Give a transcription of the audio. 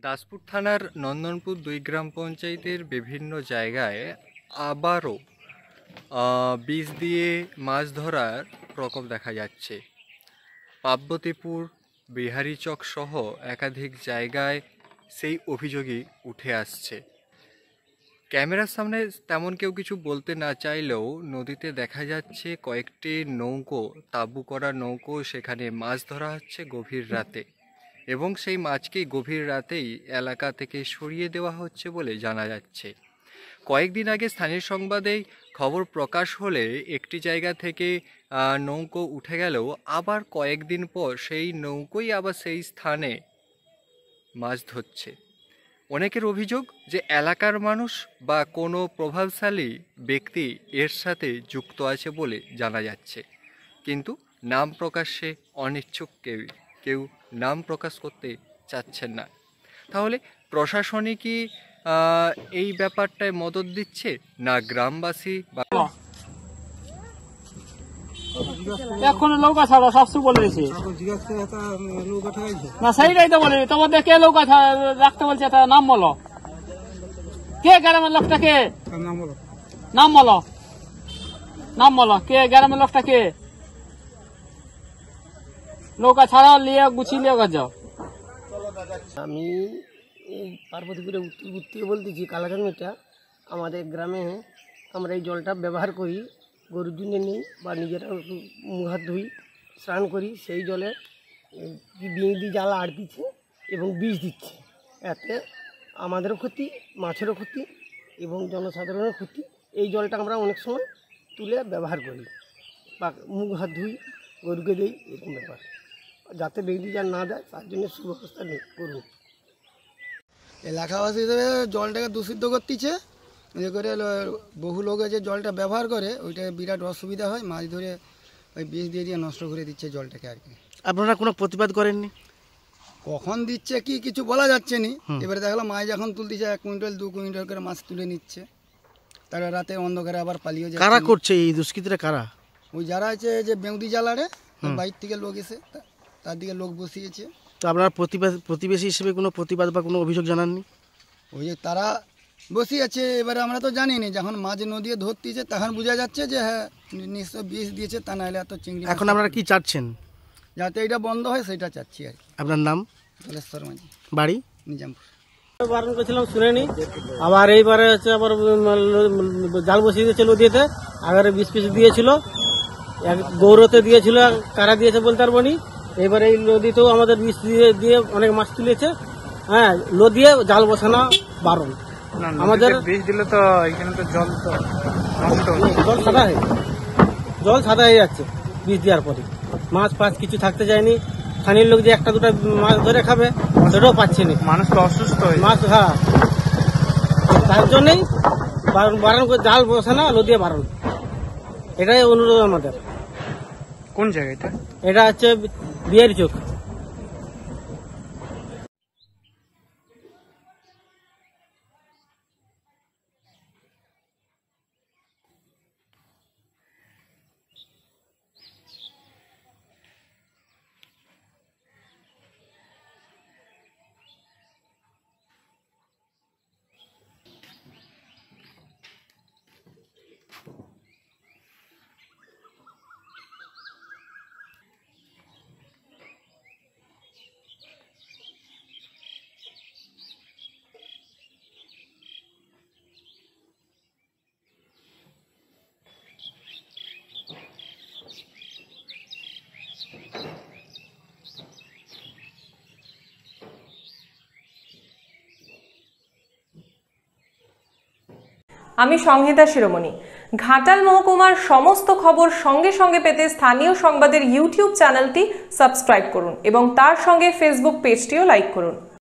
দাসপুর থানার নন্দনপুর 2 গ্রাম পঞ্চায়েতের বিভিন্ন জায়গায় আবারও বীজ দিয়ে মাছ ধরার প্রকোপ দেখা যাচ্ছে। পার্বতীপুর, বিহারীচক সহ একাধিক জায়গায় সেই অভিযোগই উঠে আসছে। ক্যামেরার সামনে তেমন কেউ কিছু বলতে না চাইলেও নদীতে দেখা যাচ্ছে কয়েকটি নৌকো, তাঁবু করা নৌকো, সেখানে মাছ ধরা হচ্ছে গভীর রাতে, এবং সেই মাছকেই গভীর রাতেই এলাকা থেকে সরিয়ে দেওয়া হচ্ছে বলে জানা যাচ্ছে। কয়েকদিন আগে স্থানীয় সংবাদেই খবর প্রকাশ হলে একটি জায়গা থেকে নৌকো উঠে গেলেও আবার কয়েকদিন পর সেই নৌকোই আবার সেই স্থানে মাছ ধরছে। অনেকের অভিযোগ যে এলাকার মানুষ বা কোনো প্রভাবশালী ব্যক্তি এর সাথে যুক্ত আছে বলে জানা যাচ্ছে, কিন্তু নাম প্রকাশে অনিচ্ছুক কেউ নাম প্রকাশ করতে চাচ্ছেন না। তাহলে প্রশাসনই কি এই ব্যাপারটায় মদত দিচ্ছে, না গ্রামবাসী বা এখন নৌকা ছাড়া সবসু বলে দিয়েছে না, সেইটাই তো বলে তোমাদের কে নৌকা রাখতে বলছে, তার নাম বলো, কে গ্রামের লোকটা, কে নাম বলো, নাম বলো, কে গ্রামের লোকটা, কে নৌকা ছাড়াও নিয়ে গুছিয়ে নিয়ে যাও। আমি এই পার্বতীপুরে উত্তর থেকে বলতেছি, কালাকান্দিটা আমাদের গ্রামে আমরা এই জলটা ব্যবহার করি, গরুর জন্য নিই বা নিজেরা মুখ হাত ধুই, স্নান করি। সেই জলে বিঁধি জ্বালা আট দিচ্ছে এবং বিষ দিচ্ছে। এতে আমাদেরও ক্ষতি, মাছেরও ক্ষতি এবং জনসাধারণের ক্ষতি। এই জলটা আমরা অনেক সময় তুলে ব্যবহার করি বা মুখ হাত ধুই, গরুকে দিই, এরকম ব্যাপার। যাতে বিঁধি জাল না দেয় তার জন্য সুব্যবস্থা নেই করুন। এলাকাবাসী হিসেবে জলটাকে দূষিত করতেছে, যে করে বহু লোক যে জলটা ব্যবহার করে ওইটা বিরাট অসুবিধা হয়, মাছ ধরে ওই বিষ দিয়ে দিয়ে নষ্ট করে দিচ্ছে জলটাকে আর কি। আপনারা কোনো প্রতিবাদ করেননি? কখন দিচ্ছে কি কিছু বলা যাচ্ছে নি। এবারে দেখলাম মাছ যখন তুলতেছে 1 কুইন্টাল 2 কুইন্টাল করে মাছ তুলে নিচ্ছে, তারা রাতে অন্ধকারে আবার পালিয়ে যায়। কারা করছে এই দুষ্কৃতীরা? কারা? ওই যারা আছে যে বেউদি জ্বালারে বাইর থেকে লোক এসে তার দিকে লোক বসিয়েছে। তো আপনারা প্রতিবেশী হিসেবে কোনো প্রতিবাদ বা কোনো অভিযোগ জানাননি? ওই যে তারা বসিয়েছে, এবারে আমরা তো জানি না, যখন মাছ নদী ধরতেছে তখন বোঝা যাচ্ছে যে হ্যাঁ নিশ্চয় বিষ দিয়েছে, তা নাহলে এত চিংড়ি। এখন আপনারা কি চাচ্ছেন? যাতে এটা বন্ধ হয় সেটা চাচ্ছি আর কি। আপনার নাম? দলেশ্বর মাঝি, বাড়ি? নিজামপুর। বারণ করেছিলাম শুনেনি, আবার এইবারে হচ্ছে আবার জাল বসিয়ে দিয়েছে নদীতে। আগে 20 পিস দিয়েছিল, গৌরতে দিয়েছিল, কারা দিয়েছে বলতে পারবো নি। এবারে এই নদীতেও আমাদের বিষ দিয়ে অনেক মাছ তুলেছে। হ্যাঁ, নদীয়ে জাল বসানো বারণ। আমাদের বিষ দিলে তো এখানে তো জল সাদা হয়ে যাচ্ছে বিষ দেওয়ার পরে। মাছ ফাছ কিছু থাকতে যায়নি। স্থানীয় লোক যে একটা দুটা মাছ ধরে খাবে সেটাও পাচ্ছে না, মানুষ তো অসুস্থ হয়ে মাছ। হ্যাঁ, তার জন্যই বারণ করে জাল বসানো, নদীয়ে বারণ। এটাই অনুরোধ আমাদের। কোন জায়গাটা? এটা হচ্ছে বিহারীচক। আমি সংহিতা শিরোমণি। ঘাটাল মহকুমার সমস্ত খবর সঙ্গে সঙ্গে পেতে স্থানীয় সংবাদের ইউটিউব চ্যানেলটি সাবস্ক্রাইব করুন এবং তার সঙ্গে ফেসবুক পেজটিও লাইক করুন।